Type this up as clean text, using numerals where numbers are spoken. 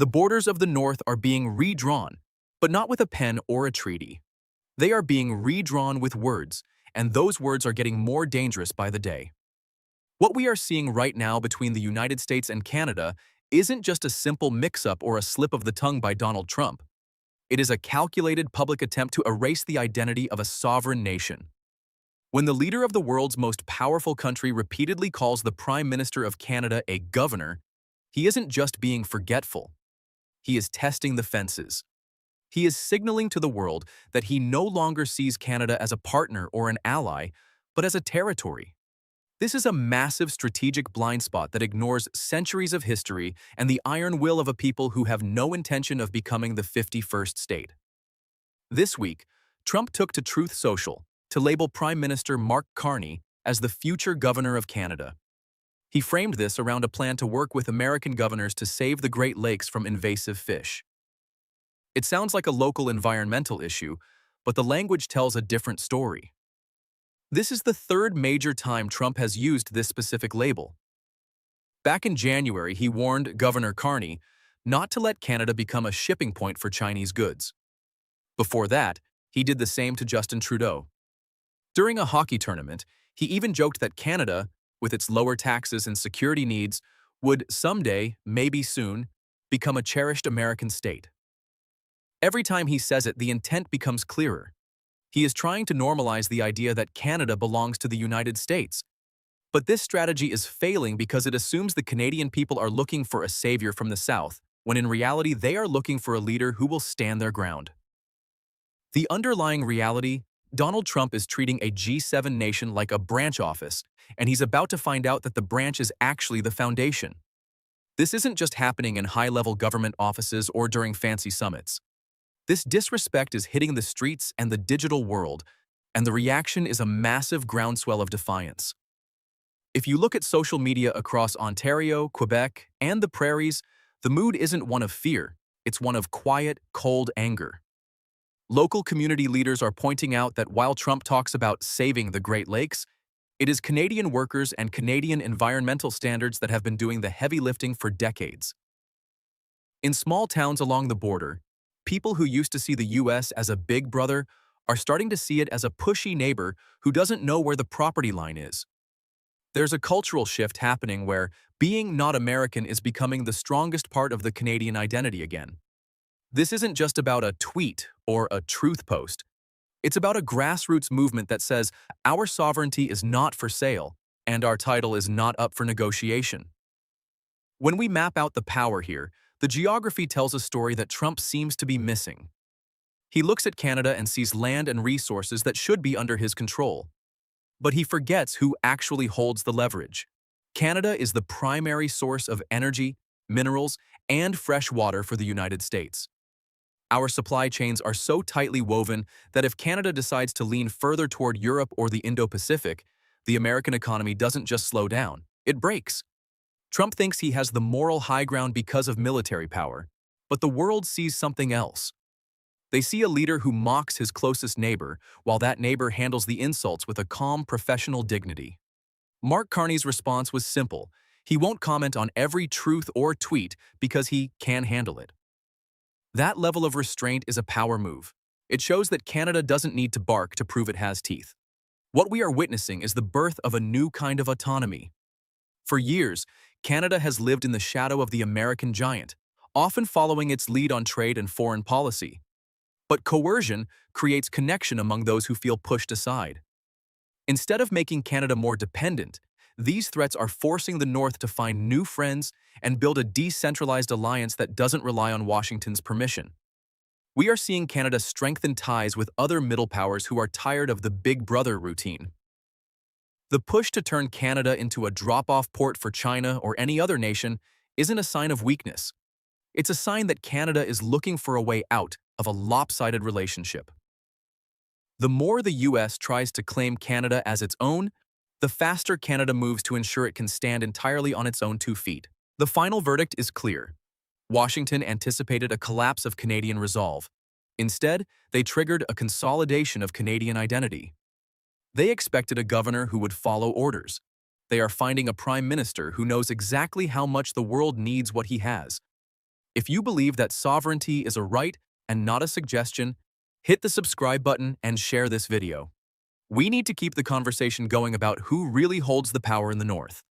The borders of the North are being redrawn, but not with a pen or a treaty. They are being redrawn with words, and those words are getting more dangerous by the day. What we are seeing right now between the United States and Canada isn't just a simple mix-up or a slip of the tongue by Donald Trump. It is a calculated public attempt to erase the identity of a sovereign nation. When the leader of the world's most powerful country repeatedly calls the Prime Minister of Canada a governor, he isn't just being forgetful. He is testing the fences. He is signaling to the world that he no longer sees Canada as a partner or an ally, but as a territory. This is a massive strategic blind spot that ignores centuries of history and the iron will of a people who have no intention of becoming the 51st state. This week, Trump took to Truth Social to label Prime Minister Mark Carney as the future governor of Canada. He framed this around a plan to work with American governors to save the Great Lakes from invasive fish. It sounds like a local environmental issue, but the language tells a different story. This is the third major time Trump has used this specific label. Back in January, he warned Governor Carney not to let Canada become a shipping point for Chinese goods. Before that, he did the same to Justin Trudeau. During a hockey tournament, he even joked that Canada, with its lower taxes and security needs, would someday, maybe soon, become a cherished American state. Every time he says it, the intent becomes clearer. He is trying to normalize the idea that Canada belongs to the United States. But this strategy is failing because it assumes the Canadian people are looking for a savior from the South, when in reality they are looking for a leader who will stand their ground. The underlying reality: Donald Trump is treating a G7 nation like a branch office, and he's about to find out that the branch is actually the foundation. This isn't just happening in high-level government offices or during fancy summits. This disrespect is hitting the streets and the digital world, and the reaction is a massive groundswell of defiance. If you look at social media across Ontario, Quebec, and the prairies, the mood isn't one of fear, it's one of quiet, cold anger. Local community leaders are pointing out that while Trump talks about saving the Great Lakes, it is Canadian workers and Canadian environmental standards that have been doing the heavy lifting for decades. In small towns along the border, people who used to see the U.S. as a big brother are starting to see it as a pushy neighbor who doesn't know where the property line is. There's a cultural shift happening where being not American is becoming the strongest part of the Canadian identity again. This isn't just about a tweet or a truth post. It's about a grassroots movement that says our sovereignty is not for sale and our title is not up for negotiation. When we map out the power here, the geography tells a story that Trump seems to be missing. He looks at Canada and sees land and resources that should be under his control. But he forgets who actually holds the leverage. Canada is the primary source of energy, minerals, and fresh water for the United States. Our supply chains are so tightly woven that if Canada decides to lean further toward Europe or the Indo-Pacific, the American economy doesn't just slow down, it breaks. Trump thinks he has the moral high ground because of military power, but the world sees something else. They see a leader who mocks his closest neighbor, while that neighbor handles the insults with a calm, professional dignity. Mark Carney's response was simple. He won't comment on every truth or tweet because he can handle it. That level of restraint is a power move. It shows that Canada doesn't need to bark to prove it has teeth. What we are witnessing is the birth of a new kind of autonomy. For years, Canada has lived in the shadow of the American giant, often following its lead on trade and foreign policy. But coercion creates connection among those who feel pushed aside. Instead of making Canada more dependent, these threats are forcing the North to find new friends and build a decentralized alliance that doesn't rely on Washington's permission. We are seeing Canada strengthen ties with other middle powers who are tired of the Big Brother routine. The push to turn Canada into a drop-off port for China or any other nation isn't a sign of weakness. It's a sign that Canada is looking for a way out of a lopsided relationship. The more the U.S. tries to claim Canada as its own, the faster Canada moves to ensure it can stand entirely on its own 2 feet. The final verdict is clear. Washington anticipated a collapse of Canadian resolve. Instead, they triggered a consolidation of Canadian identity. They expected a governor who would follow orders. They are finding a prime minister who knows exactly how much the world needs what he has. If you believe that sovereignty is a right and not a suggestion, hit the subscribe button and share this video. We need to keep the conversation going about who really holds the power in the North.